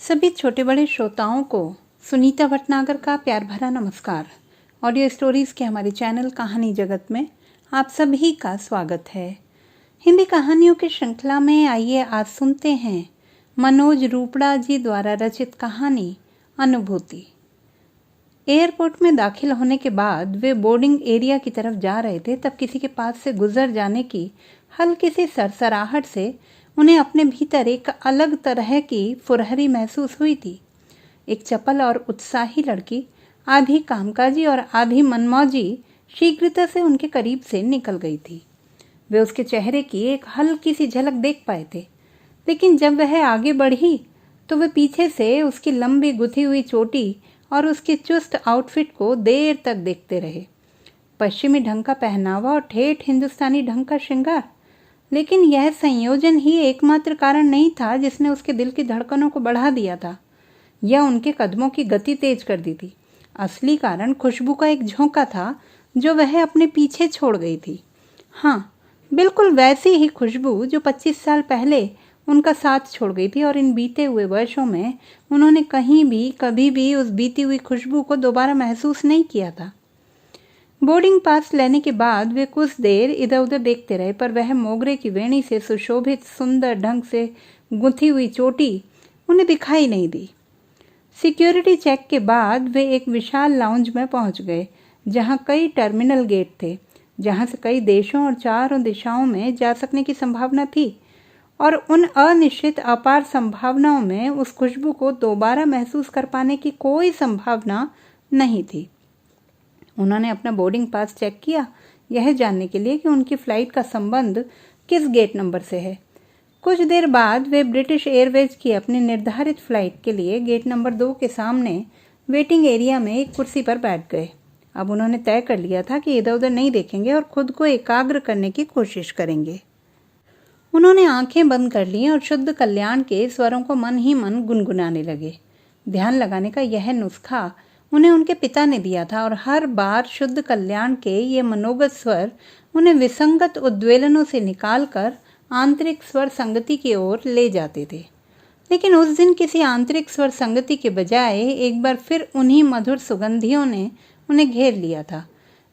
सभी छोटे बड़े श्रोताओं को सुनीता भटनागर का प्यार भरा नमस्कार। ऑडियो स्टोरीज़ के हमारे चैनल कहानी जगत में आप सभी का स्वागत है। हिंदी कहानियों की श्रृंखला में आइए आज सुनते हैं मनोज रूपड़ा जी द्वारा रचित कहानी अनुभूति। एयरपोर्ट में दाखिल होने के बाद वे बोर्डिंग एरिया की तरफ जा रहे थे, तब किसी के पास से गुजर जाने की हल्की सी सरसराहट से उन्हें अपने भीतर एक अलग तरह की फुरहरी महसूस हुई थी। एक चपल और उत्साही लड़की, आधी कामकाजी और आधी मनमौजी, शीघ्रता से उनके करीब से निकल गई थी। वे उसके चेहरे की एक हल्की सी झलक देख पाए थे, लेकिन जब वह आगे बढ़ी तो वे पीछे से उसकी लंबी गुथी हुई चोटी और उसके चुस्त आउटफिट को देर तक देखते रहे। पश्चिमी ढंग का पहनावा और ठेठ हिंदुस्तानी ढंग का श्रृंगार, लेकिन यह संयोजन ही एकमात्र कारण नहीं था जिसने उसके दिल की धड़कनों को बढ़ा दिया था या उनके कदमों की गति तेज कर दी थी। असली कारण खुशबू का एक झोंका था जो वह अपने पीछे छोड़ गई थी। हाँ, बिल्कुल वैसी ही खुशबू जो 25 साल पहले उनका साथ छोड़ गई थी, और इन बीते हुए वर्षों में उन्होंने कहीं भी कभी भी उस बीती हुई खुशबू को दोबारा महसूस नहीं किया था। बोर्डिंग पास लेने के बाद वे कुछ देर इधर उधर देखते रहे, पर वह मोगरे की वेणी से सुशोभित सुंदर ढंग से गुंथी हुई चोटी उन्हें दिखाई नहीं दी। सिक्योरिटी चेक के बाद वे एक विशाल लाउंज में पहुंच गए, जहां कई टर्मिनल गेट थे, जहां से कई देशों और चारों दिशाओं में जा सकने की संभावना थी, और उन अनिश्चित अपार संभावनाओं में उस खुशबू को दोबारा महसूस कर पाने की कोई संभावना नहीं थी। उन्होंने अपना बोर्डिंग पास चेक किया, यह जानने के लिए कि उनकी फ़्लाइट का संबंध किस गेट नंबर से है। कुछ देर बाद वे ब्रिटिश एयरवेज की अपनी निर्धारित फ़्लाइट के लिए गेट नंबर 2 के सामने वेटिंग एरिया में एक कुर्सी पर बैठ गए। अब उन्होंने तय कर लिया था कि इधर उधर नहीं देखेंगे और खुद को एकाग्र करने की कोशिश करेंगे। उन्होंने आंखें बंद कर लीं और शुद्ध कल्याण के स्वरों को मन ही मन गुनगुनाने लगे। ध्यान लगाने का यह नुस्खा उन्हें उनके पिता ने दिया था, और हर बार शुद्ध कल्याण के ये मनोगत स्वर उन्हें विसंगत उद्वेलनों से निकालकर आंतरिक स्वर संगति की ओर ले जाते थे। लेकिन उस दिन किसी आंतरिक स्वर संगति के बजाय एक बार फिर उन्हीं मधुर सुगंधियों ने उन्हें घेर लिया था।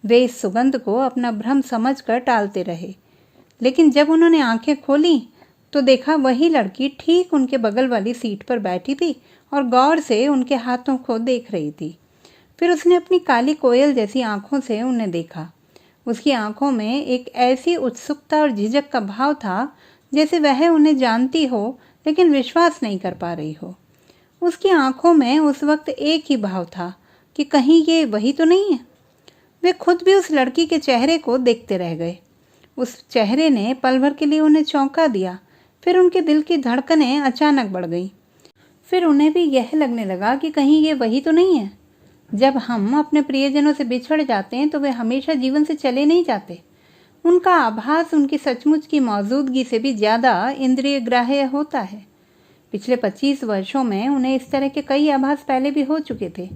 वे इस सुगंध को अपना भ्रम समझकर टालते रहे, लेकिन जब उन्होंने आंखें खोली तो देखा वही लड़की ठीक उनके बगल वाली सीट पर बैठी थी और गौर से उनके हाथों को देख रही थी। फिर उसने अपनी काली कोयल जैसी आंखों से उन्हें देखा। उसकी आंखों में एक ऐसी उत्सुकता और झिझक का भाव था जैसे वह उन्हें जानती हो लेकिन विश्वास नहीं कर पा रही हो। उसकी आंखों में उस वक्त एक ही भाव था कि कहीं ये वही तो नहीं है। वे खुद भी उस लड़की के चेहरे को देखते रह गए। उस चेहरे ने पल भर के लिए उन्हें चौंका दिया। फिर उनके दिल की धड़कनें अचानक बढ़ गईं। फिर उन्हें भी यह लगने लगा कि कहीं ये वही तो नहीं है। जब हम अपने प्रियजनों से बिछड़ जाते हैं तो वे हमेशा जीवन से चले नहीं जाते। उनका आभास उनकी सचमुच की मौजूदगी से भी ज़्यादा इंद्रिय ग्राह्य होता है। पिछले 25 वर्षों में उन्हें इस तरह के कई आभास पहले भी हो चुके थे,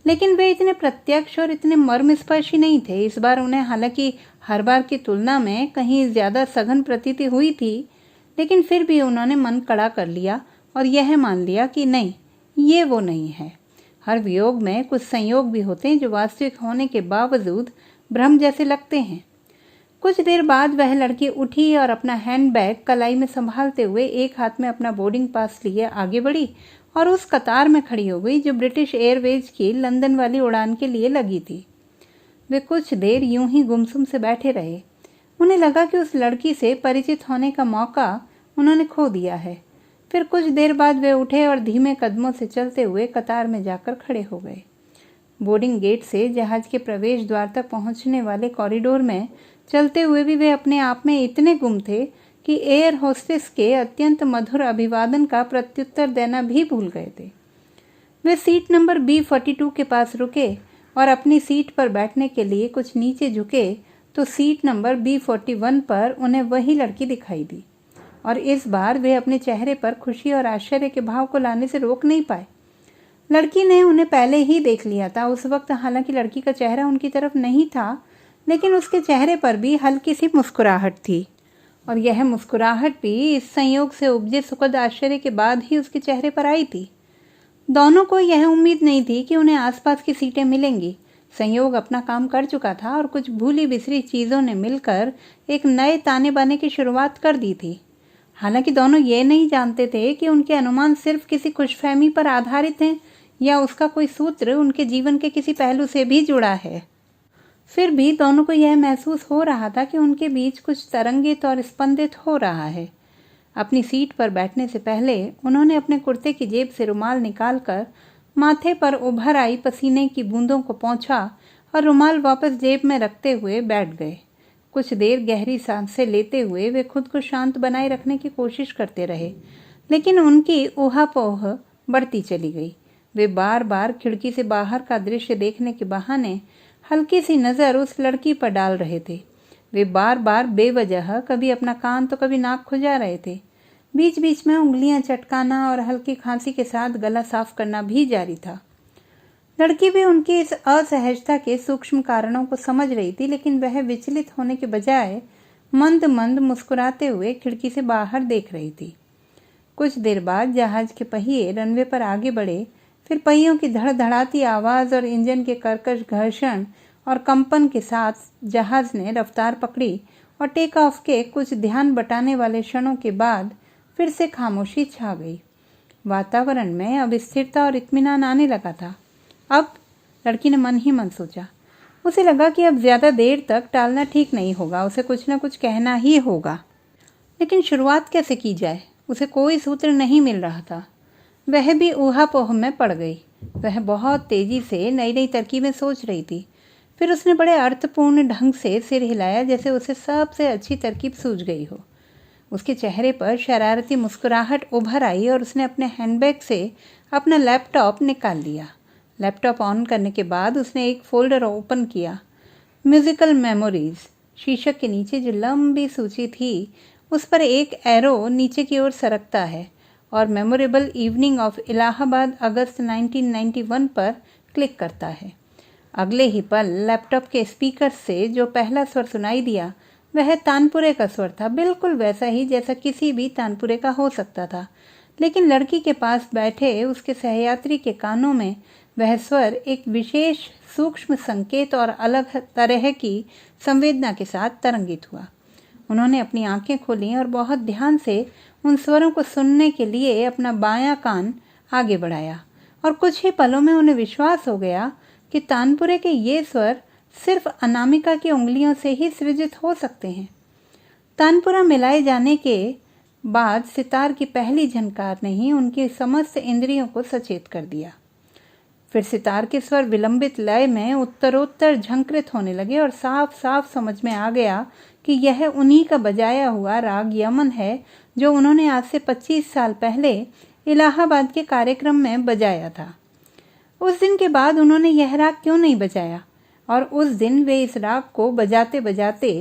लेकिन वे इतने प्रत्यक्ष और इतने मर्मस्पर्शी नहीं थे। इस बार उन्हें हालांकि हर बार की तुलना में कहीं ज़्यादा सघन प्रतीति हुई थी, लेकिन फिर भी उन्होंने मन कड़ा कर लिया और यह मान लिया कि नहीं, ये वो नहीं है। हर वियोग में कुछ संयोग भी होते हैं जो वास्तविक होने के बावजूद भ्रम जैसे लगते हैं। कुछ देर बाद वह लड़की उठी और अपना हैंडबैग कलाई में संभालते हुए एक हाथ में अपना बोर्डिंग पास लिए आगे बढ़ी और उस कतार में खड़ी हो गई जो ब्रिटिश एयरवेज की लंदन वाली उड़ान के लिए लगी थी। वे कुछ देर यूं ही गुमसुम से बैठे रहे। उन्हें लगा कि उस लड़की से परिचित होने का मौका उन्होंने खो दिया है। फिर कुछ देर बाद वे उठे और धीमे कदमों से चलते हुए कतार में जाकर खड़े हो गए। बोर्डिंग गेट से जहाज के प्रवेश द्वार तक पहुंचने वाले कॉरिडोर में चलते हुए भी वे अपने आप में इतने गुम थे कि एयर होस्टेस के अत्यंत मधुर अभिवादन का प्रत्युत्तर देना भी भूल गए थे। वे सीट नंबर B42 के पास रुके और अपनी सीट पर बैठने के लिए कुछ नीचे झुके तो सीट नंबर B41 पर उन्हें वही लड़की दिखाई दी, और इस बार वे अपने चेहरे पर खुशी और आश्चर्य के भाव को लाने से रोक नहीं पाए। लड़की ने उन्हें पहले ही देख लिया था। उस वक्त हालांकि लड़की का चेहरा उनकी तरफ नहीं था, लेकिन उसके चेहरे पर भी हल्की सी मुस्कुराहट थी, और यह मुस्कुराहट भी इस संयोग से उपजे सुखद आश्चर्य के बाद ही उसके चेहरे पर आई थी। दोनों को यह उम्मीद नहीं थी कि उन्हें आसपास की सीटें मिलेंगी। संयोग अपना काम कर चुका था और कुछ भूली बिसरी चीज़ों ने मिलकर एक नए ताने बाने की शुरुआत कर दी थी। हालांकि दोनों ये नहीं जानते थे कि उनके अनुमान सिर्फ किसी खुशफहमी पर आधारित हैं या उसका कोई सूत्र उनके जीवन के किसी पहलू से भी जुड़ा है। फिर भी दोनों को यह महसूस हो रहा था कि उनके बीच कुछ तरंगित और स्पंदित हो रहा है। अपनी सीट पर बैठने से पहले उन्होंने अपने कुर्ते की जेब से रुमाल निकालकर माथे पर उभर आई पसीने की बूंदों को पोंछा और रुमाल वापस जेब में रखते हुए बैठ गए। कुछ देर गहरी सांसें लेते हुए वे खुद को शांत बनाए रखने की कोशिश करते रहे, लेकिन उनकी ऊहापोह बढ़ती चली गई। वे बार बार खिड़की से बाहर का दृश्य देखने के बहाने हल्की सी नज़र उस लड़की पर डाल रहे थे। वे बार बार बेवजह कभी अपना कान तो कभी नाक खुजा रहे थे। बीच बीच में उंगलियां चटकाना और हल्की खांसी के साथ गला साफ करना भी जारी था। लड़की भी उनकी इस असहजता के सूक्ष्म कारणों को समझ रही थी, लेकिन वह विचलित होने के बजाय मंद मंद मुस्कुराते हुए खिड़की से बाहर देख रही थी। कुछ देर बाद जहाज के पहिए रनवे पर आगे बढ़े। फिर पहियों की धड़धड़ाती आवाज़ और इंजन के कर्कश घर्षण और कंपन के साथ जहाज ने रफ्तार पकड़ी और टेक ऑफ के कुछ ध्यान बटाने वाले क्षणों के बाद फिर से खामोशी छा गई। वातावरण में अब स्थिरता और इत्मीनान आने लगा था। अब लड़की ने मन ही मन सोचा। उसे लगा कि अब ज़्यादा देर तक टालना ठीक नहीं होगा, उसे कुछ न कुछ कहना ही होगा। लेकिन शुरुआत कैसे की जाए? उसे कोई सूत्र नहीं मिल रहा था। वह भी ऊहापोह में पड़ गई। वह बहुत तेज़ी से नई नई तरकीबें सोच रही थी। फिर उसने बड़े अर्थपूर्ण ढंग से सिर हिलाया, जैसे उसे सबसे अच्छी तरकीब सूझ गई हो। उसके चेहरे पर शरारती मुस्कुराहट उभर आई और उसने अपने हैंडबैग से अपना लैपटॉप निकाल लिया। लैपटॉप ऑन करने के बाद उसने एक फ़ोल्डर ओपन किया। म्यूज़िकल मेमोरीज़ शीर्षक के नीचे जो लंबी सूची थी उस पर एक एरो नीचे की ओर सरकता है और मेमोरेबल इवनिंग ऑफ इलाहाबाद अगस्त 1991 पर क्लिक करता है। अगले ही पल लैपटॉप के स्पीकर से जो पहला स्वर सुनाई दिया वह तानपुरे का स्वर था, बिल्कुल वैसा ही जैसा किसी भी तानपुरे का हो सकता था। लेकिन लड़की के पास बैठे उसके सहयात्री के कानों में वह स्वर एक विशेष सूक्ष्म संकेत और अलग तरह की संवेदना के साथ तरंगित हुआ। उन्होंने अपनी आंखें खोलीं और बहुत ध्यान से उन स्वरों को सुनने के लिए अपना बायां कान आगे बढ़ाया और कुछ ही पलों में उन्हें विश्वास हो गया कि तानपुरे के ये स्वर सिर्फ अनामिका की उंगलियों से ही सृजित हो सकते हैं। तानपुरा मिलाए जाने के बाद सितार की पहली झनकार ने ही उनकी समस्त इंद्रियों को सचेत कर दिया। फिर सितार के स्वर विलंबित लय में उत्तरोत्तर झंकृत होने लगे और साफ साफ समझ में आ गया कि यह उन्हीं का बजाया हुआ राग यमन है जो उन्होंने आज से 25 साल पहले इलाहाबाद के कार्यक्रम में बजाया था। उस दिन के बाद उन्होंने यह राग क्यों नहीं बजाया? और उस दिन वे इस राग को बजाते बजाते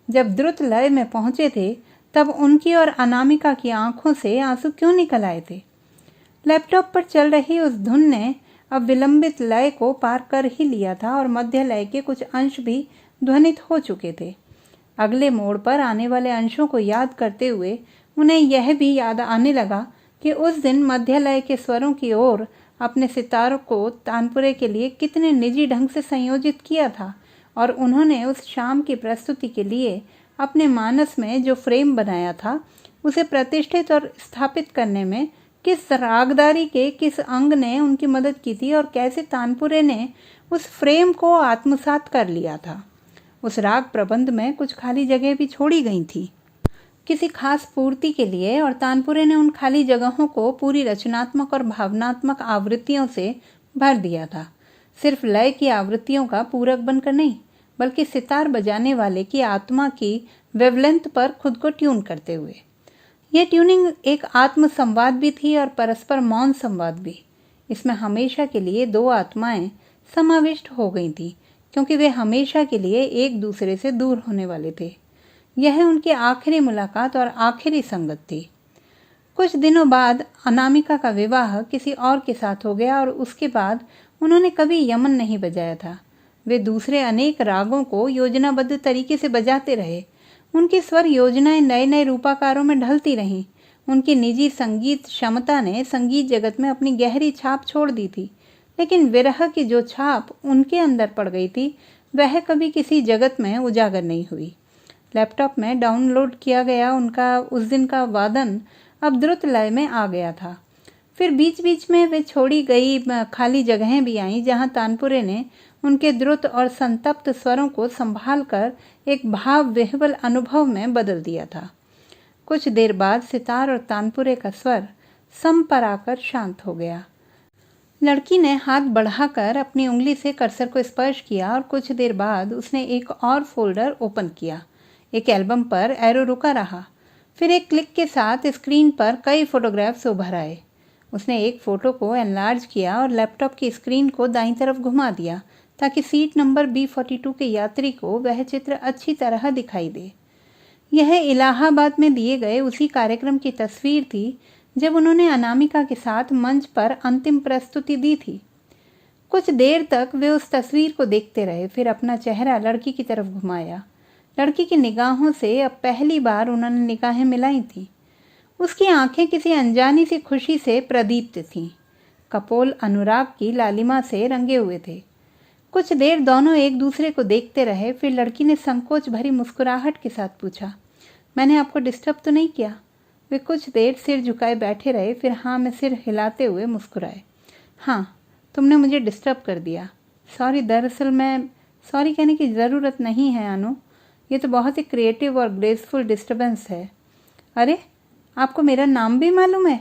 जब द्रुत लय में पहुंचे थे तब उनकी और अनामिका की आंखों से आंसू क्यों निकल आए थे? लैपटॉप पर चल रही उस धुन ने अब विलंबित लय को पार कर ही लिया था और मध्य लय के कुछ अंश भी ध्वनित हो चुके थे। अगले मोड़ पर आने वाले अंशों को याद करते हुए उन्हें यह भी याद आने लगा कि उस दिन मध्य लय के स्वरों की ओर अपने सितारों को तानपुरे के लिए कितने निजी ढंग से संयोजित किया था और उन्होंने उस शाम की प्रस्तुति के लिए अपने मानस में जो फ्रेम बनाया था उसे प्रतिष्ठित और स्थापित करने में किस रागदारी के किस अंग ने उनकी मदद की थी और कैसे तानपुरे ने उस फ्रेम को आत्मसात कर लिया था। उस राग प्रबंध में कुछ खाली जगह भी छोड़ी गई थी किसी खास पूर्ति के लिए और तानपुरे ने उन खाली जगहों को पूरी रचनात्मक और भावनात्मक आवृत्तियों से भर दिया था। सिर्फ लय की आवृत्तियों का पूरक बनकर नहीं, बल्कि सितार बजाने वाले की आत्मा की वेवलेंथ पर खुद को ट्यून करते हुए। यह ट्यूनिंग एक आत्म संवाद भी थी और परस्पर मौन संवाद भी। इसमें हमेशा के लिए दो आत्माएं समाविष्ट हो गई थी क्योंकि वे हमेशा के लिए एक दूसरे से दूर होने वाले थे। यह उनकी आखिरी मुलाकात और आखिरी संगत थी। कुछ दिनों बाद अनामिका का विवाह किसी और के साथ हो गया और उसके बाद उन्होंने कभी यमन नहीं बजाया था। वे दूसरे अनेक रागों को योजनाबद्ध तरीके से बजाते रहे। उनकी स्वर योजनाएं नए नए रूपाकारों में ढलती रहीं। उनकी निजी संगीत क्षमता ने संगीत जगत में अपनी गहरी छाप छोड़ दी थी, लेकिन विरह की जो छाप उनके अंदर पड़ गई थी वह कभी किसी जगत में उजागर नहीं हुई। लैपटॉप में डाउनलोड किया गया उनका उस दिन का वादन अब द्रुत लय में आ गया था। फिर बीच बीच में वे छोड़ी गई खाली जगहें भी आईं जहां तानपुरे ने उनके द्रुत और संतप्त स्वरों को संभाल कर एक भाव विह्वल अनुभव में बदल दिया था। कुछ देर बाद सितार और तानपुरे का स्वर सम पर आकर शांत हो गया। लड़की ने हाथ बढ़ाकर अपनी उंगली से कर्सर को स्पर्श किया और कुछ देर बाद उसने एक और फोल्डर ओपन किया। एक एल्बम पर एरो रुका रहा। फिर एक क्लिक के साथ स्क्रीन पर कई फोटोग्राफ्स उभर आए। उसने एक फ़ोटो को एनलार्ज किया और लैपटॉप की स्क्रीन को दाईं तरफ घुमा दिया ताकि सीट नंबर B42 के यात्री को वह चित्र अच्छी तरह दिखाई दे। यह इलाहाबाद में दिए गए उसी कार्यक्रम की तस्वीर थी जब उन्होंने अनामिका के साथ मंच पर अंतिम प्रस्तुति दी थी। कुछ देर तक वे उस तस्वीर को देखते रहे, फिर अपना चेहरा लड़की की तरफ घुमाया। लड़की की निगाहों से अब पहली बार उन्होंने निगाहें मिलाई थीं। उसकी आंखें किसी अनजानी सी खुशी से प्रदीप्त थीं, कपोल अनुराग की लालिमा से रंगे हुए थे। कुछ देर दोनों एक दूसरे को देखते रहे, फिर लड़की ने संकोच भरी मुस्कुराहट के साथ पूछा, मैंने आपको डिस्टर्ब तो नहीं किया? वे कुछ देर सिर झुकाए बैठे रहे, फिर हाँ में सिर हिलाते हुए मुस्कुराए। हाँ, तुमने मुझे डिस्टर्ब कर दिया। सॉरी, दरअसल मैं सॉरी कहने की ज़रूरत नहीं है अनु, ये तो बहुत ही क्रिएटिव और ग्रेसफुल डिस्टर्बेंस है। अरे, आपको मेरा नाम भी मालूम है?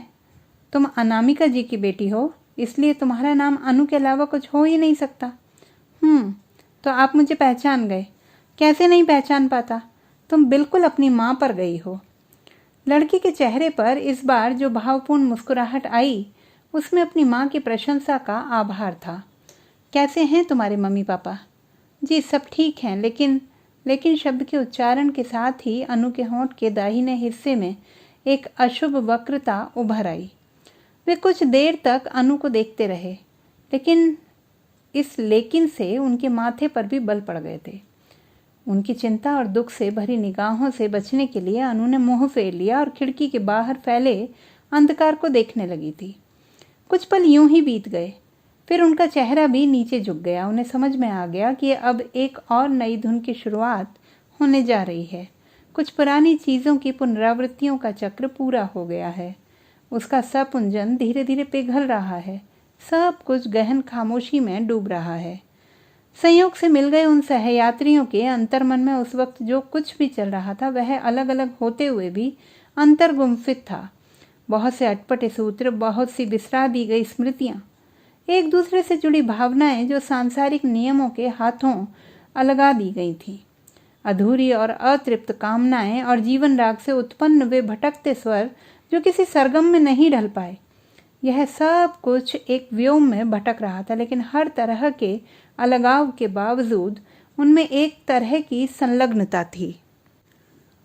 तुम अनामिका जी की बेटी हो, इसलिए तुम्हारा नाम अनु के अलावा कुछ हो ही नहीं सकता। तो आप मुझे पहचान गए। कैसे नहीं पहचान पाता, तुम बिल्कुल अपनी माँ पर गई हो। लड़की के चेहरे पर इस बार जो भावपूर्ण मुस्कुराहट आई उसमें अपनी माँ की प्रशंसा का आभार था। कैसे हैं तुम्हारे मम्मी पापा? जी सब ठीक हैं, लेकिन शब्द के उच्चारण के साथ ही अनु के होंठ के दाहिने हिस्से में एक अशुभ वक्रता उभर आई। वे कुछ देर तक अनु को देखते रहे, लेकिन इस लेकिन से उनके माथे पर भी बल पड़ गए थे। उनकी चिंता और दुख से भरी निगाहों से बचने के लिए अनु ने मुंह फेर लिया और खिड़की के बाहर फैले अंधकार को देखने लगी थी। कुछ पल यूं ही बीत गए, फिर उनका चेहरा भी नीचे झुक गया। उन्हें समझ में आ गया कि अब एक और नई धुन की शुरुआत होने जा रही है। कुछ पुरानी चीज़ों की पुनरावृत्तियों का चक्र पूरा हो गया है। उसका सपुंजन धीरे धीरे पिघल रहा है। सब कुछ गहन खामोशी में डूब रहा है। संयोग से मिल गए उन सहयात्रियों के अंतर्मन में उस वक्त जो कुछ भी चल रहा था वह अलग अलग होते हुए भी अंतर्गुम्फित था। बहुत से अटपटे सूत्र, बहुत सी बिसरा दी गई स्मृतियाँ, एक दूसरे से जुड़ी भावनाएं जो सांसारिक नियमों के हाथों अलगा दी गई थीं। अधूरी और अतृप्त कामनाएं और जीवन राग से उत्पन्न वे भटकते स्वर जो किसी सरगम में नहीं ढल पाए। यह सब कुछ एक व्योम में भटक रहा था, लेकिन हर तरह के अलगाव के बावजूद उनमें एक तरह की संलग्नता थी।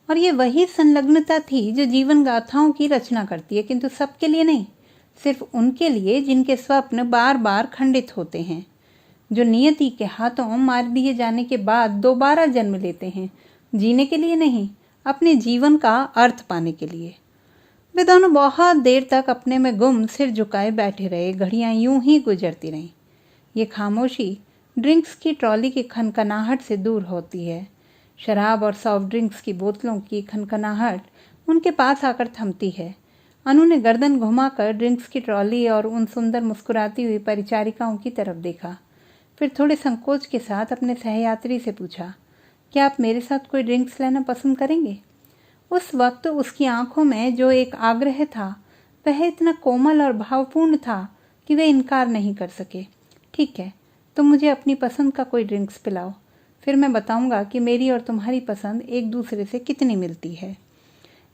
और ये वही संलग्नता थी जो जीवन गाथाओं की रचना करती है, किंतु सबके लिए नहीं, सिर्फ उनके लिए जिनके स्वप्न बार बार खंडित होते हैं, जो नियति के हाथों मार दिए जाने के बाद दोबारा जन्म लेते हैं, जीने के लिए नहीं, अपने जीवन का अर्थ पाने के लिए। वे दोनों बहुत देर तक अपने में गुम सिर झुकाए बैठे रहे। घड़ियां यूं ही गुजरती रहीं। ये खामोशी ड्रिंक्स की ट्रॉली की खनखनाहट से दूर होती है। शराब और सॉफ्ट ड्रिंक्स की बोतलों की खनखनाहट उनके पास आकर थमती है। अनु ने गर्दन घुमाकर ड्रिंक्स की ट्रॉली और उन सुंदर मुस्कुराती हुई परिचारिकाओं की तरफ देखा। फिर थोड़े संकोच के साथ अपने सहयात्री से पूछा, क्या आप मेरे साथ कोई ड्रिंक्स लेना पसंद करेंगे? उस वक्त उसकी आंखों में जो एक आग्रह था वह इतना कोमल और भावपूर्ण था कि वे इनकार नहीं कर सके। ठीक है, तुम मुझे अपनी पसंद का कोई ड्रिंक्स पिलाओ, फिर मैं बताऊंगा कि मेरी और तुम्हारी पसंद एक दूसरे से कितनी मिलती है।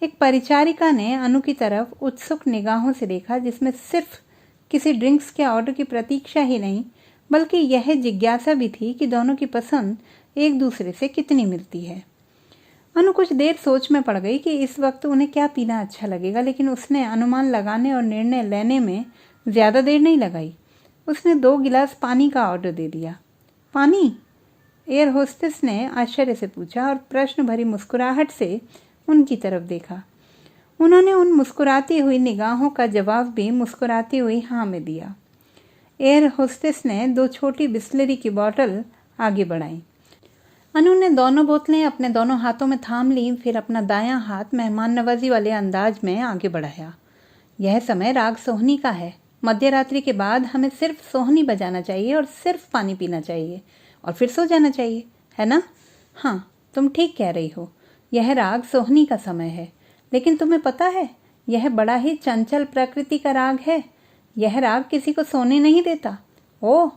एक परिचारिका ने अनु की तरफ उत्सुक निगाहों से देखा, जिसमें सिर्फ किसी ड्रिंक्स के ऑर्डर की प्रतीक्षा ही नहीं बल्कि यह जिज्ञासा भी थी कि दोनों की पसंद एक दूसरे से कितनी मिलती है। अनु कुछ देर सोच में पड़ गई कि इस वक्त उन्हें क्या पीना अच्छा लगेगा, लेकिन उसने अनुमान लगाने और निर्णय लेने में ज़्यादा देर नहीं लगाई। उसने 2 गिलास पानी का ऑर्डर दे दिया। पानी? एयर होस्टेस ने आश्चर्य से पूछा और प्रश्न भरी मुस्कुराहट से उनकी तरफ देखा। उन्होंने उन मुस्कुराती हुई निगाहों का जवाब भी मुस्कुराती हुई हाँ में दिया। एयर होस्टेस ने 2 छोटी बिस्लरी की बोतल आगे बढ़ाई। अनु ने दोनों बोतलें अपने दोनों हाथों में थाम ली, फिर अपना दायां हाथ मेहमान नवाजी वाले अंदाज में आगे बढ़ाया। यह समय राग सोहनी का है। मध्य रात्रि के बाद हमें सिर्फ सोहनी बजाना चाहिए और सिर्फ पानी पीना चाहिए और फिर सो जाना चाहिए, है ना? हाँ, तुम ठीक कह रही हो। यह राग सोहनी का समय है, लेकिन तुम्हें पता है, यह बड़ा ही चंचल प्रकृति का राग है। यह राग किसी को सोने नहीं देता। ओह,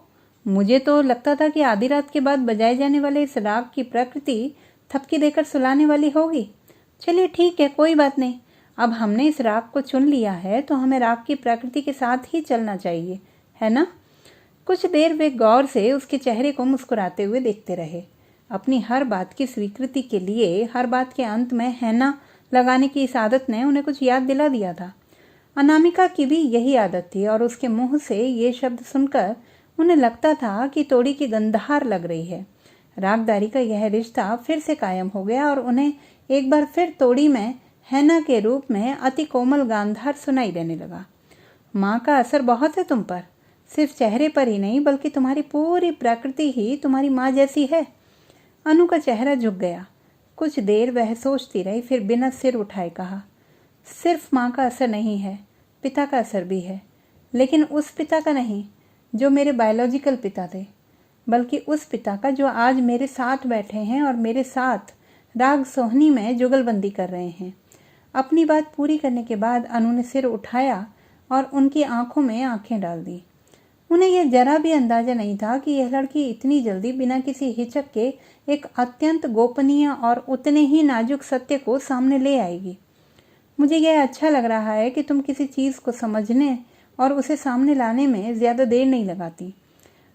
मुझे तो लगता था कि आधी रात के बाद बजाए जाने वाले इस राग की प्रकृति थपकी देकर सुलाने वाली होगी। चलिए ठीक है, कोई बात नहीं। अब हमने इस राग को चुन लिया है तो हमें राग की प्रकृति के साथ ही चलना चाहिए, है ना? कुछ देर वे गौर से उसके चेहरे को मुस्कुराते हुए देखते रहे। अपनी हर बात की स्वीकृति के लिए हर बात के अंत में है ना लगाने की इस आदत ने उन्हें कुछ याद दिला दिया था। अनामिका की भी यही आदत थी और उसके मुंह से ये शब्द सुनकर उन्हें लगता था कि तोड़ी की गंधार लग रही है। रागदारी का यह रिश्ता फिर से कायम हो गया और उन्हें एक बार फिर तोड़ी में हैना के रूप में अति कोमल गांधार सुनाई देने लगा। माँ का असर बहुत है तुम पर, सिर्फ चेहरे पर ही नहीं बल्कि तुम्हारी पूरी प्रकृति ही तुम्हारी माँ जैसी है। अनु का चेहरा झुक गया। कुछ देर वह सोचती रही, फिर बिना सिर उठाए कहा, सिर्फ माँ का असर नहीं है, पिता का असर भी है। लेकिन उस पिता का नहीं जो मेरे बायोलॉजिकल पिता थे, बल्कि उस पिता का जो आज मेरे साथ बैठे हैं और मेरे साथ राग सोहनी में जुगलबंदी कर रहे हैं। अपनी बात पूरी करने के बाद अनु ने सिर उठाया और उनकी आंखों में आंखें डाल दी। उन्हें यह जरा भी अंदाजा नहीं था कि यह लड़की इतनी जल्दी बिना किसी हिचक के एक अत्यंत गोपनीय और उतने ही नाजुक सत्य को सामने ले आएगी। मुझे यह अच्छा लग रहा है कि तुम किसी चीज़ को समझने और उसे सामने लाने में ज़्यादा देर नहीं लगाती।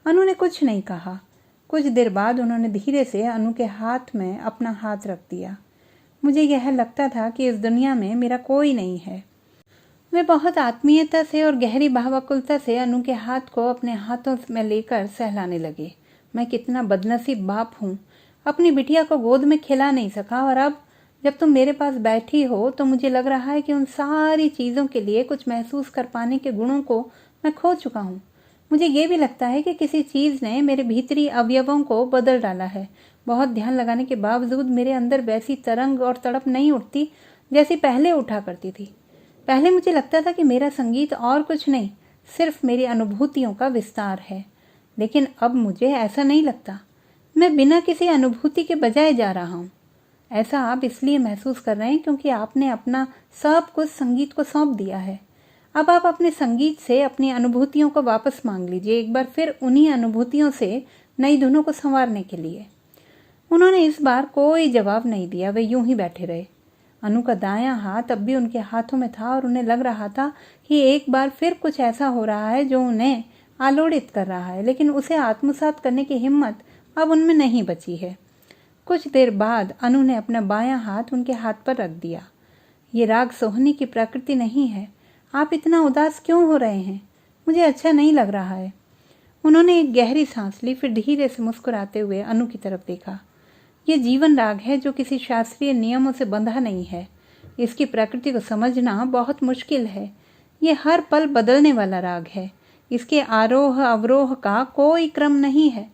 अनु ने कुछ नहीं कहा। कुछ देर बाद उन्होंने धीरे से अनु के हाथ में अपना हाथ रख दिया। मुझे यह लगता था कि इस दुनिया में मेरा कोई नहीं है। वे बहुत आत्मीयता से और गहरी भावाकुलता से अनु के हाथ को अपने हाथों में लेकर सहलाने लगे। मैं कितना बदनसीब बाप हूँ, अपनी बिटिया को गोद में खिला नहीं सका, और अब जब तुम मेरे पास बैठी हो तो मुझे लग रहा है कि उन सारी चीज़ों के लिए कुछ महसूस कर पाने के गुणों को मैं खो चुका हूँ। मुझे ये भी लगता है कि किसी चीज़ ने मेरे भीतरी अवयवों को बदल डाला है। बहुत ध्यान लगाने के बावजूद मेरे अंदर वैसी तरंग और तड़प नहीं उठती जैसी पहले उठा करती थी। पहले मुझे लगता था कि मेरा संगीत और कुछ नहीं, सिर्फ मेरी अनुभूतियों का विस्तार है, लेकिन अब मुझे ऐसा नहीं लगता। मैं बिना किसी अनुभूति के बजाए जा रहा हूँ। ऐसा आप इसलिए महसूस कर रहे हैं क्योंकि आपने अपना सब कुछ संगीत को सौंप दिया है। अब आप अपने संगीत से अपनी अनुभूतियों को वापस मांग लीजिए, एक बार फिर उन्हीं अनुभूतियों से नई धुनों को संवारने के लिए। उन्होंने इस बार कोई जवाब नहीं दिया। वे यूं ही बैठे रहे। अनु का दायां हाथ अब भी उनके हाथों में था और उन्हें लग रहा था कि एक बार फिर कुछ ऐसा हो रहा है जो उन्हें आलोड़ित कर रहा है, लेकिन उसे आत्मसात करने की हिम्मत अब उनमें नहीं बची है। कुछ देर बाद अनु ने अपना बायां हाथ उनके हाथ पर रख दिया। ये राग सोहनी की प्रकृति नहीं है। आप इतना उदास क्यों हो रहे हैं? मुझे अच्छा नहीं लग रहा है। उन्होंने एक गहरी सांस ली, फिर धीरे से मुस्कुराते हुए अनु की तरफ देखा। ये जीवन राग है जो किसी शास्त्रीय नियमों से बंधा नहीं है। इसकी प्रकृति को समझना बहुत मुश्किल है। ये हर पल बदलने वाला राग है। इसके आरोह अवरोह का कोई क्रम नहीं है।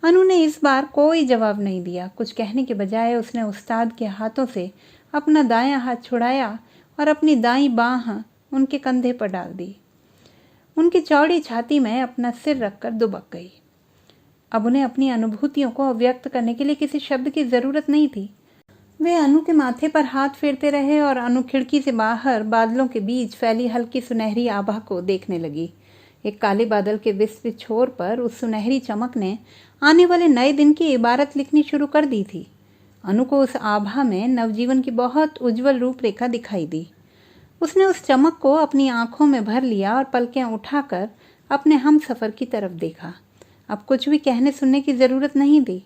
अनु ने इस बार कोई जवाब नहीं दिया। कुछ कहने के बजाय उसने उस्ताद के हाथों से अपना दायां हाथ छुड़ाया और अपनी दाईं बाँह उनके कंधे पर डाल दी। उनकी चौड़ी छाती में अपना सिर रखकर दुबक गई। अब उन्हें अपनी अनुभूतियों को अव्यक्त करने के लिए किसी शब्द की जरूरत नहीं थी। वे अनु के माथे पर हाथ फेरते रहे और अनु खिड़की से बाहर बादलों के बीच फैली हल्की सुनहरी आभा को देखने लगी। एक काले बादल के विस्तृत छोर पर उस सुनहरी चमक ने आने वाले नए दिन की इबारत लिखनी शुरू कर दी थी। अनु को उस आभा में नवजीवन की बहुत उज्जवल रूपरेखा दिखाई दी। उसने उस चमक को अपनी आंखों में भर लिया और पलकें उठाकर अपने हम सफ़र की तरफ देखा। अब कुछ भी कहने सुनने की ज़रूरत नहीं थी।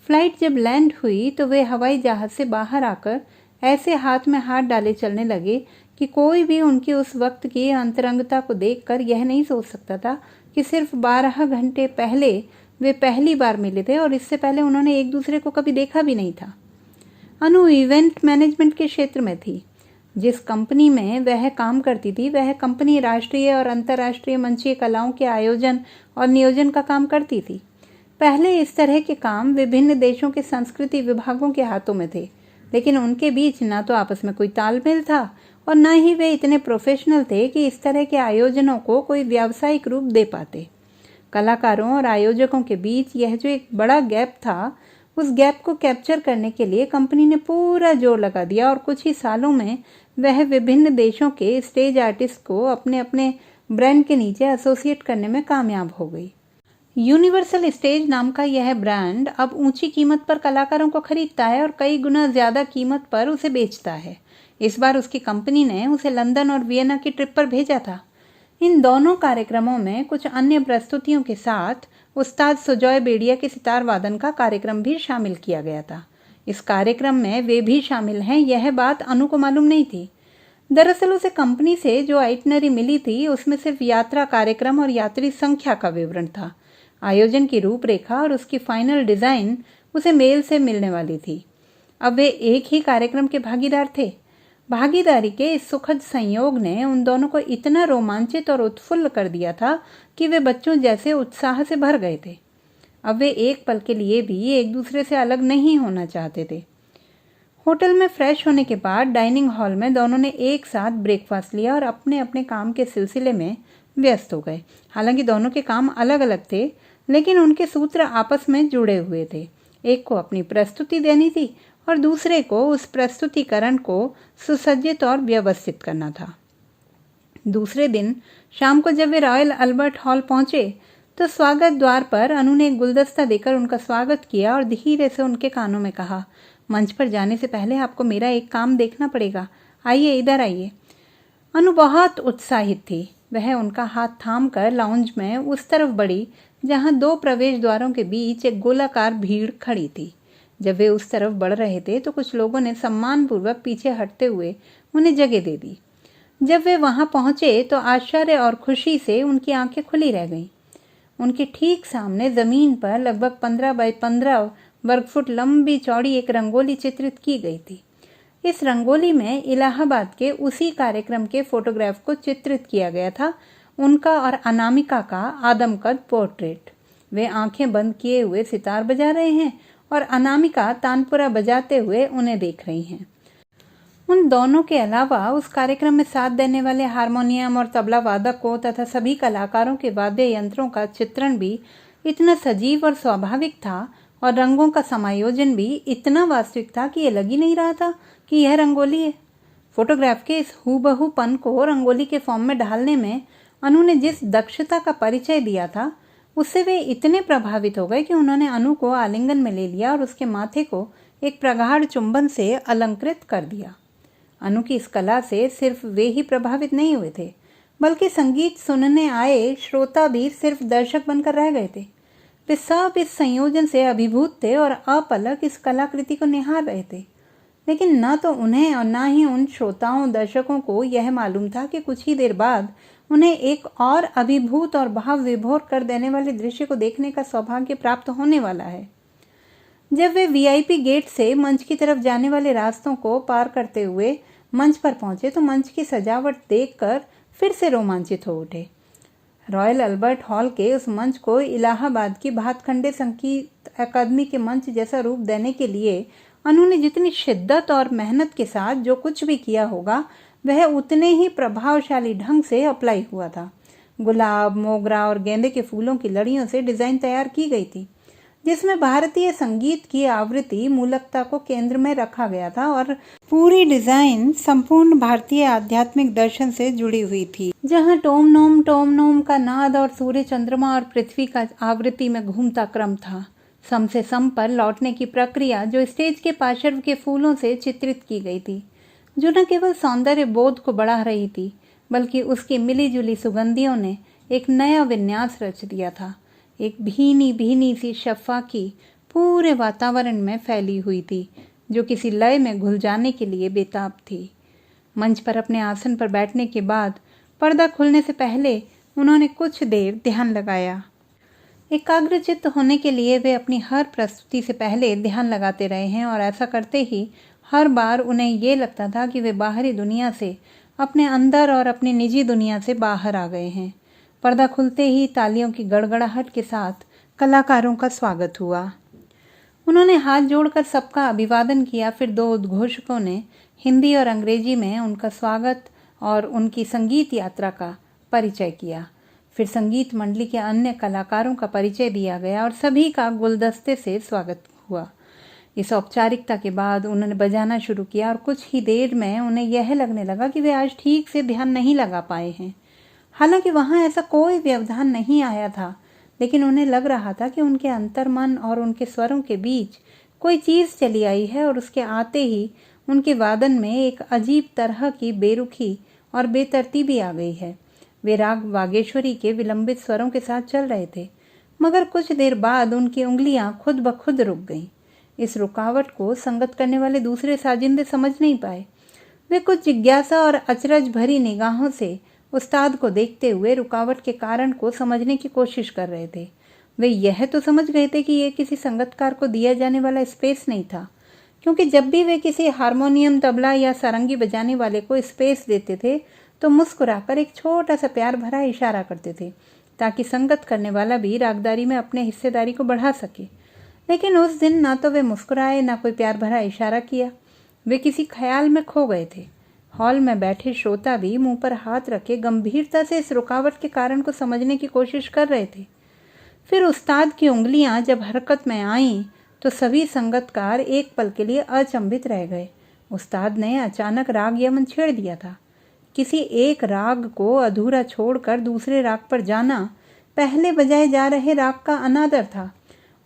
फ्लाइट जब लैंड हुई तो वे हवाई जहाज़ से बाहर आकर ऐसे हाथ में हाथ डाले चलने लगे कि कोई भी उनकी उस वक्त की अंतरंगता को देखकर यह नहीं सोच सकता था कि सिर्फ 12 घंटे पहले वे पहली बार मिले थे और इससे पहले उन्होंने एक दूसरे को कभी देखा भी नहीं था। अनु इवेंट मैनेजमेंट के क्षेत्र में थी। जिस कंपनी में वह काम करती थी वह कंपनी राष्ट्रीय और अंतर्राष्ट्रीय मंचीय कलाओं के आयोजन और नियोजन का काम करती थी। पहले इस तरह के काम विभिन्न देशों के संस्कृति विभागों के हाथों में थे, लेकिन उनके बीच ना तो आपस में कोई तालमेल था और न ही वे इतने प्रोफेशनल थे कि इस तरह के आयोजनों को कोई व्यावसायिक रूप दे पाते। कलाकारों और आयोजकों के बीच यह जो एक बड़ा गैप था, उस गैप को कैप्चर करने के लिए कंपनी ने पूरा जोर लगा दिया और कुछ ही सालों में वह विभिन्न देशों के स्टेज आर्टिस्ट को अपने अपने ब्रांड के नीचे एसोसिएट करने में कामयाब हो गई। यूनिवर्सल स्टेज नाम का यह ब्रांड अब ऊंची कीमत पर कलाकारों को खरीदता है और कई गुना ज़्यादा कीमत पर उसे बेचता है। इस बार उसकी कंपनी ने उसे लंदन और वियना की ट्रिप पर भेजा था। इन दोनों कार्यक्रमों में कुछ अन्य प्रस्तुतियों के साथ उस्ताद सुजॉय बेडिया के सितार वादन का कार्यक्रम भी शामिल किया गया था। इस कार्यक्रम में वे भी शामिल हैं, यह बात अनु को मालूम नहीं थी। दरअसल उसे कंपनी से जो आइटनरी मिली थी उसमें सिर्फ यात्रा कार्यक्रम और यात्री संख्या का विवरण था। आयोजन की रूपरेखा और उसकी फाइनल डिज़ाइन उसे मेल से मिलने वाली थी। अब वे एक ही कार्यक्रम के भागीदार थे। भागीदारी के इस सुखद संयोग ने उन दोनों को इतना रोमांचित और उत्फुल्ल कर दिया था कि वे बच्चों जैसे उत्साह से भर गए थे। अब वे एक पल के लिए भी एक दूसरे से अलग नहीं होना चाहते थे। होटल में फ्रेश होने के बाद डाइनिंग हॉल में दोनों ने एक साथ ब्रेकफास्ट लिया और अपने अपने काम के सिलसिले में व्यस्त हो गए। हालांकि दोनों के काम अलग अलग थे, लेकिन उनके सूत्र आपस में जुड़े हुए थे। एक को अपनी प्रस्तुति देनी थी और दूसरे को उस प्रस्तुतिकरण को सुसज्जित और व्यवस्थित करना था। दूसरे दिन शाम को जब वे रॉयल अल्बर्ट हॉल पहुंचे तो स्वागत द्वार पर अनु ने एक गुलदस्ता देकर उनका स्वागत किया और धीरे से उनके कानों में कहा, मंच पर जाने से पहले आपको मेरा एक काम देखना पड़ेगा, आइए इधर आइए। अनु बहुत उत्साहित थी। वह उनका हाथ थाम कर लाउंज में उस तरफ बढ़ी जहां दो प्रवेश द्वारों के बीच एक गोलाकार भीड़ खड़ी थी। जब वे उस तरफ बढ़ रहे थे तो कुछ लोगों ने सम्मानपूर्वक पीछे हटते हुए उन्हें जगह दे दी। जब वे वहां पहुंचे तो आश्चर्य और खुशी से उनकी आंखें खुली रह गईं। उनके ठीक सामने जमीन पर लगभग 15 बाई 15 वर्ग फुट लंबी चौड़ी एक रंगोली चित्रित की गई थी। इस रंगोली में इलाहाबाद के उसी कार्यक्रम के फोटोग्राफ को चित्रित किया गया था, उनका और अनामिका का आदमकद पोर्ट्रेट। वे आंखें बंद किए हुए सितार बजा रहे हैं और अनामिका तानपुरा बजाते हुए उन्हें देख रही हैं। उन दोनों के अलावा उस कार्यक्रम में साथ देने वाले हारमोनियम और तबला वादकों तथा सभी कलाकारों के वाद्य यंत्रों का चित्रण भी इतना सजीव और स्वाभाविक था और रंगों का समायोजन भी इतना वास्तविक था कि ये लग ही नहीं रहा था कि यह रंगोली है। फोटोग्राफ के इस हूबहूपन को रंगोली के फॉर्म में ढालने में अनु ने जिस दक्षता का परिचय दिया था उससे वे इतने प्रभावित हो गए कि उन्होंने अनु को आलिंगन में ले लिया और उसके माथे को एक प्रगाढ़ चुंबन से अलंकृत कर दिया। अनु की इस कला से सिर्फ वे ही प्रभावित नहीं हुए थे, बल्कि संगीत सुनने आए श्रोता भी सिर्फ दर्शक बनकर रह गए थे। वे सब इस संयोजन से अभिभूत थे और अपलक इस कलाकृति को निहार रहे थे। लेकिन न तो उन्हें और न ही उन श्रोताओं दर्शकों को यह मालूम था कि कुछ ही देर बाद उन्हें एक और अभिभूत और भाव विभोर कर देने वाले दृश्य को देखने का सौभाग्य प्राप्त होने वाला है। जब वे वीआईपी गेट से मंच की तरफ जाने वाले रास्तों को पार करते हुए मंच पर पहुंचे तो मंच की सजावट देखकर फिर से रोमांचित हो उठे। रॉयल अल्बर्ट हॉल के उस मंच को इलाहाबाद की भातखंडे संगीत अकादमी के मंच जैसा रूप देने के लिए अनु ने जितनी शिद्दत और मेहनत के साथ जो कुछ भी किया होगा वह उतने ही प्रभावशाली ढंग से अप्लाई हुआ था। गुलाब, मोगरा और गेंदे के फूलों की लड़ियों से डिजाइन तैयार की गई थी, जिसमें भारतीय संगीत की आवृत्ति मूलकता को केंद्र में रखा गया था और पूरी डिजाइन संपूर्ण भारतीय आध्यात्मिक दर्शन से जुड़ी हुई थी, जहां टोम नोम का नाद और सूर्य, चंद्रमा और पृथ्वी का आवृत्ति में घूमता क्रम था। सम से सम पर लौटने की प्रक्रिया जो स्टेज के पार्श्व के फूलों से चित्रित की गई थी, जो न केवल सौंदर्य बोध को बढ़ा रही थी बल्कि उसकी मिली जुली सुगंधियों ने एक नया विन्यास रच दिया था। एक भीनी भीनी सी शफ़ाकी पूरे वातावरण में फैली हुई थी जो किसी लय में घुल जाने के लिए बेताब थी। मंच पर अपने आसन पर बैठने के बाद पर्दा खुलने से पहले उन्होंने कुछ देर ध्यान लगाया। एकाग्रचित्त होने के लिए वे अपनी हर प्रस्तुति से पहले ध्यान लगाते रहे हैं और ऐसा करते ही हर बार उन्हें ये लगता था कि वे बाहरी दुनिया से अपने अंदर और अपनी निजी दुनिया से बाहर आ गए हैं। पर्दा खुलते ही तालियों की गड़गड़ाहट के साथ कलाकारों का स्वागत हुआ। उन्होंने हाथ जोड़कर सबका अभिवादन किया। फिर दो उद्घोषकों ने हिंदी और अंग्रेजी में उनका स्वागत और उनकी संगीत यात्रा का परिचय किया। फिर संगीत मंडली के अन्य कलाकारों का परिचय दिया गया और सभी का गुलदस्ते से स्वागत हुआ। इस औपचारिकता के बाद उन्होंने बजाना शुरू किया और कुछ ही देर में उन्हें यह लगने लगा कि वे आज ठीक से ध्यान नहीं लगा पाए हैं। हालांकि वहां ऐसा कोई व्यवधान नहीं आया था, लेकिन उन्हें लग रहा था कि उनके अंतर्मन और उनके स्वरों के बीच कोई चीज़ चली आई है और उसके आते ही उनके वादन में एक अजीब तरह की बेरुखी और बेतरतीबी आ गई है। वे राग वागेश्वरी के विलंबित स्वरों के साथ चल रहे थे, मगर कुछ देर बाद उनकी उंगलियां खुद ब खुद रुक गईं। इस रुकावट को संगत करने वाले दूसरे साजिंदे समझ नहीं पाए। वे कुछ जिज्ञासा और अचरज भरी निगाहों से उस्ताद को देखते हुए रुकावट के कारण को समझने की कोशिश कर रहे थे। वे यह तो समझ गए थे कि यह किसी संगतकार को दिया जाने वाला स्पेस नहीं था, क्योंकि जब भी वे किसी हारमोनियम, तबला या सारंगी बजाने वाले को स्पेस देते थे तो मुस्कुराकर एक छोटा सा प्यार भरा इशारा करते थे, ताकि संगत करने वाला भी रागदारी में अपने हिस्सेदारी को बढ़ा सके। लेकिन उस दिन ना तो वे मुस्कुराए, ना कोई प्यार भरा इशारा किया। वे किसी ख्याल में खो गए थे। हॉल में बैठे श्रोता भी मुंह पर हाथ रखे गंभीरता से इस रुकावट के कारण को समझने की कोशिश कर रहे थे। फिर उस्ताद की उंगलियां जब हरकत में आईं तो सभी संगतकार एक पल के लिए अचंभित रह गए। उस्ताद ने अचानक राग यमन छेड़ दिया था। किसी एक राग को अधूरा छोड़कर दूसरे राग पर जाना पहले बजाए जा रहे राग का अनादर था।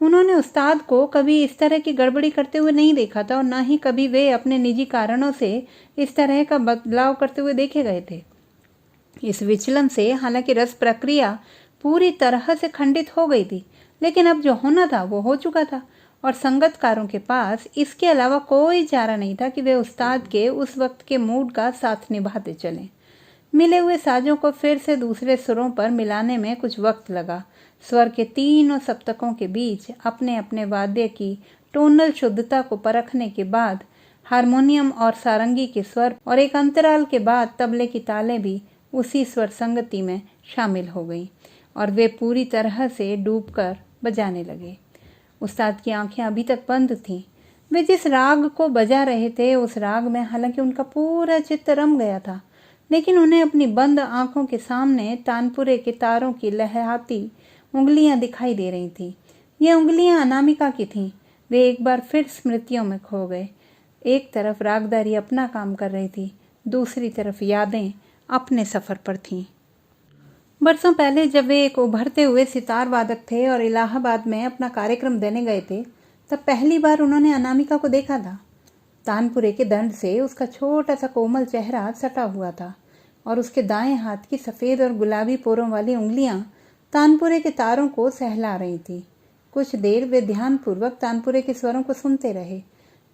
उन्होंने उस्ताद को कभी इस तरह की गड़बड़ी करते हुए नहीं देखा था और न ही कभी वे अपने निजी कारणों से इस तरह का बदलाव करते हुए देखे गए थे। इस विचलन से हालांकि रस प्रक्रिया पूरी तरह से खंडित हो गई थी, लेकिन अब जो होना था वो हो चुका था और संगतकारों के पास इसके अलावा कोई चारा नहीं था कि वे उस्ताद के उस वक्त के मूड का साथ निभाते चलें। मिले हुए साजों को फिर से दूसरे सुरों पर मिलाने में कुछ वक्त लगा। स्वर के तीनों सप्तकों के बीच अपने अपने वाद्य की टोनल शुद्धता को परखने के बाद हारमोनियम और सारंगी के स्वर और एक अंतराल के बाद तबले की तालें भी उसी स्वर संगति में शामिल हो गईं और वे पूरी तरह से डूबकर बजाने लगे। उस्ताद की आंखें अभी तक बंद थीं। वे जिस राग को बजा रहे थे उस राग में हालांकि उनका पूरा चित्त रम गया था, लेकिन उन्हें अपनी बंद आंखों के सामने तानपुरे के तारों की लहराती उंगलियां दिखाई दे रही थीं। ये उंगलियां अनामिका की थीं। वे एक बार फिर स्मृतियों में खो गए। एक तरफ रागदारी अपना काम कर रही थी, दूसरी तरफ यादें अपने सफर पर थीं। बरसों पहले जब वे एक उभरते हुए सितार वादक थे और इलाहाबाद में अपना कार्यक्रम देने गए थे, तब पहली बार उन्होंने अनामिका को देखा था। तानपुरे के दंड से उसका छोटा सा कोमल चेहरा सटा हुआ था और उसके दाएं हाथ की सफ़ेद और गुलाबी पोरों वाली उंगलियां तानपुरे के तारों को सहला रही थी। कुछ देर वे ध्यानपूर्वक तानपुरे के स्वरों को सुनते रहे।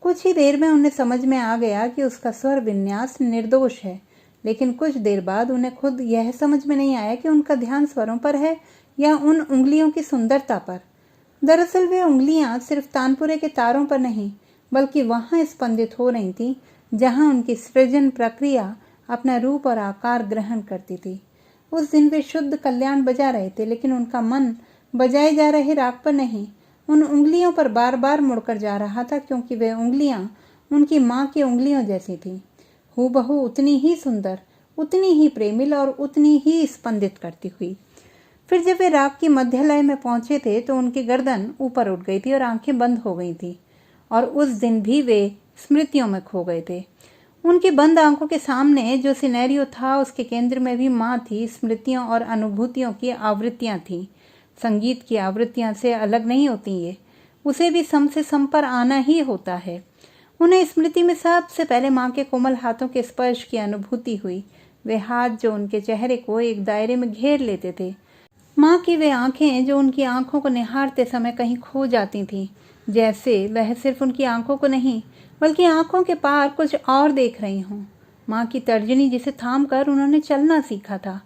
कुछ ही देर में उन्हें समझ में आ गया कि उसका स्वर विन्यास निर्दोष है, लेकिन कुछ देर बाद उन्हें खुद यह समझ में नहीं आया कि उनका ध्यान स्वरों पर है या उन उंगलियों की सुंदरता पर। दरअसल वे उंगलियां सिर्फ तानपुरे के तारों पर नहीं, बल्कि वहां स्पंदित हो रही थीं जहां उनकी सृजन प्रक्रिया अपना रूप और आकार ग्रहण करती थी। उस दिन वे शुद्ध कल्याण बजा रहे थे, लेकिन उनका मन बजाए जा रहे राग पर नहीं, उन उंगलियों पर बार बार मुड़कर जा रहा था, क्योंकि वे उंगलियां उनकी माँ की उंगलियों जैसी थीं, हूबहू उतनी ही सुंदर, उतनी ही प्रेमिल और उतनी ही स्पंदित करती हुई। फिर जब वे राग की मध्य लय में पहुंचे थे तो उनकी गर्दन ऊपर उठ गई थी और आंखें बंद हो गई थी, और उस दिन भी वे स्मृतियों में खो गए थे। उनकी बंद आंखों के सामने जो सिनेरियो था उसके केंद्र में भी माँ थी। स्मृतियों और अनुभूतियों की आवृत्तियाँ थीं। संगीत की आवृत्तियाँ से अलग नहीं होती ये, उसे भी सम से सम पर आना ही होता है। उन्हें स्मृति में सबसे पहले माँ के कोमल हाथों के स्पर्श की अनुभूति हुई। वे हाथ जो उनके चेहरे को एक दायरे में घेर लेते थे, माँ की वे आंखें जो उनकी आंखों को निहारते समय कहीं खो जाती थीं, जैसे वह सिर्फ उनकी आंखों को नहीं बल्कि आंखों के पार कुछ और देख रही हूँ। माँ की तर्जनी जिसे थाम कर उन्होंने चलना सीखा था,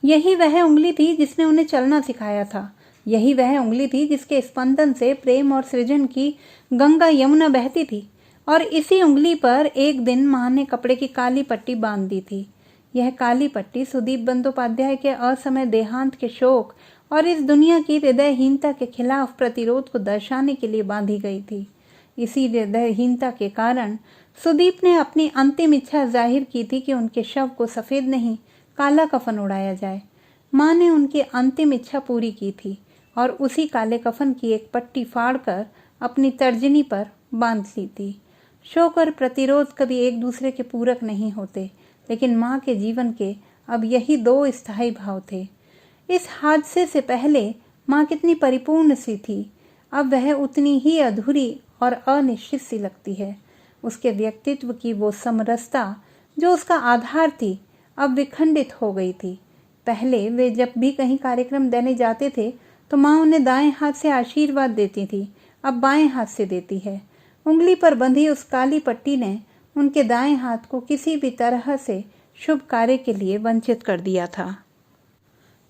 यही वह उंगली थी जिसने उन्हें चलना सिखाया था। यही वह उंगली थी जिसके स्पंदन से प्रेम और सृजन की गंगा यमुना बहती थी। और इसी उंगली पर एक दिन माँ ने कपड़े की काली पट्टी बांध दी थी। यह काली पट्टी सुदीप बंदोपाध्याय के असमय देहांत के शोक और इस दुनिया की हृदयहीनता के खिलाफ प्रतिरोध को दर्शाने के लिए बांधी गई थी। इसी हृदयहीनता के कारण सुदीप ने अपनी अंतिम इच्छा जाहिर की थी कि उनके शव को सफ़ेद नहीं काला कफन उड़ाया जाए। माँ ने उनकी अंतिम इच्छा पूरी की थी और उसी काले कफन की एक पट्टी फाड़कर अपनी तर्जनी पर बांध ली थी। शोक और प्रतिरोध कभी एक दूसरे के पूरक नहीं होते, लेकिन माँ के जीवन के अब यही दो स्थायी भाव थे। इस हादसे से पहले माँ कितनी परिपूर्ण सी थी, अब वह उतनी ही अधूरी और अनिश्चित सी लगती है। उसके व्यक्तित्व की वो समरसता जो उसका आधार थी, अब विखंडित हो गई थी। पहले वे जब भी कहीं कार्यक्रम देने जाते थे तो माँ उन्हें दाएं हाथ से आशीर्वाद देती थी, अब बाएं हाथ से देती है। उंगली पर बंधी उस काली पट्टी ने उनके दाएं हाथ को किसी भी तरह से शुभ कार्य के लिए वंचित कर दिया था।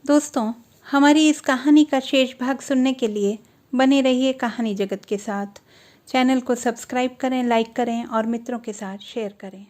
दोस्तों, हमारी इस कहानी का शेष भाग सुनने के लिए बने रहिए कहानी जगत के साथ। चैनल को सब्सक्राइब करें, लाइक करें और मित्रों के साथ शेयर करें।